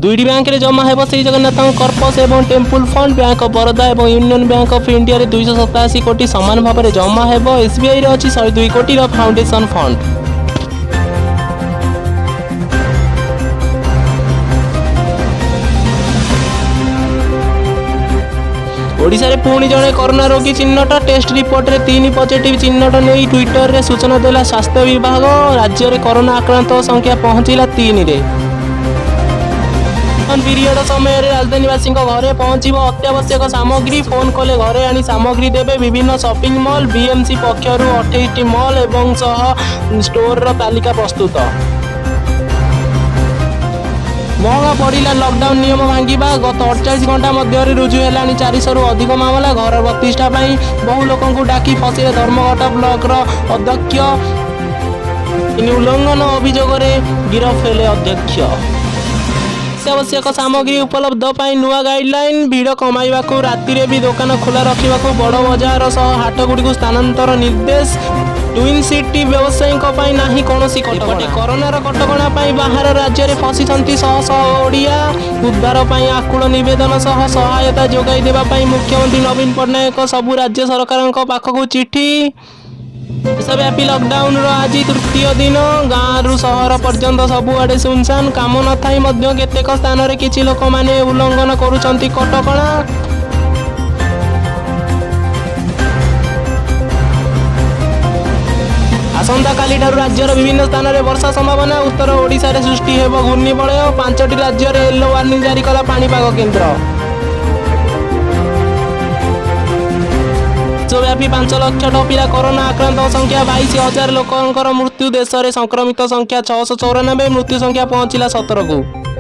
दुईटी bank रे जमा हेब श्री जगन्नाथ कर्पस एवं temple fund bank of Baroda एवं यूनियन बैंक ऑफ इंडिया रे 287 कोटी समान भाव में जमा हेब। एसबीआई रे अछि 102 कोटी फाउंडेशन फंड। ओडिशा रे पुणी जड़े कोरोना रोगी चिन्हट टेस्ट रिपोर्ट रे 3 पॉजिटिव चिन्हट नहीं ट्विटर रे सूचना देला स्वास्थ्य विभाग। राज्य रे कोरोना आक्रांत संख्या पहुंचला 3 रे। पीरियड समय राजधानीवासी घरे पहुंचब अत्यावश्यक सामग्री। फोन कले घरे आनी सामग्री देवे। विभिन्न शॉपिंग मॉल बीएमसी पक्षर 28 मॉल एवं सह स्टोर तालिका प्रस्तुत। महंगा पड़ा लॉकडाउन नियम भांगा। गत 48 घंटा मध्य रुजु है 400 रु अधिक मामला। घर प्रतिष्ठा बहु लोक डाकी फसिले धर्मघट ब्लॉक अध्यक्ष। उल्लंघन अभियोग गिरफ हेले अध्यक्ष। अत्यावश्यक सामग्री उपलब्ध पाई नुआ गाइडलाइन। भीड़ कमाइबा को राति रे भी दुकान खोला रखा बड़ बजार सह हाटगुड़ी को स्थानांतर निर्देश। ट्विन सिटी व्यवसायी नाही कौनसी कटकणा। कोरोनार कटकणा बाहर राज्य में फसी शह शह ओडिया। उद्धार पाई आकुल निवेदन सह सहायता जोगाई देबा पाई मुख्यमंत्री नवीन पट्टनायक सबु राज्य सरकार पाखक चिठी। देशव्यापी लॉकडाउन आज तृतीय दिन। गाँव रु सहर पर्यंत सबुआडे सुनसान। काम न थाई मध्य केतेक स्थान रे किछि लोक माने उल्लंघन करुचंती कटकणा। आसंता काली ठारू राज्यर विभिन्न स्थान में वर्षा संभावना। उत्तर ओडिशा रे सृष्टि हेब घूर्णिबलय। 5टी राज्य रे येलो वार्निंग जारी कला पाणीपाग केन्द्र। विश्वव्यापी 5 लाख टपिला कोरोना आक्रांत संख्या 22,000 लोकंकर मृत्यु। देश में संक्रमित संख्या 694। मृत्यु संख्या पहुंचला 17 को।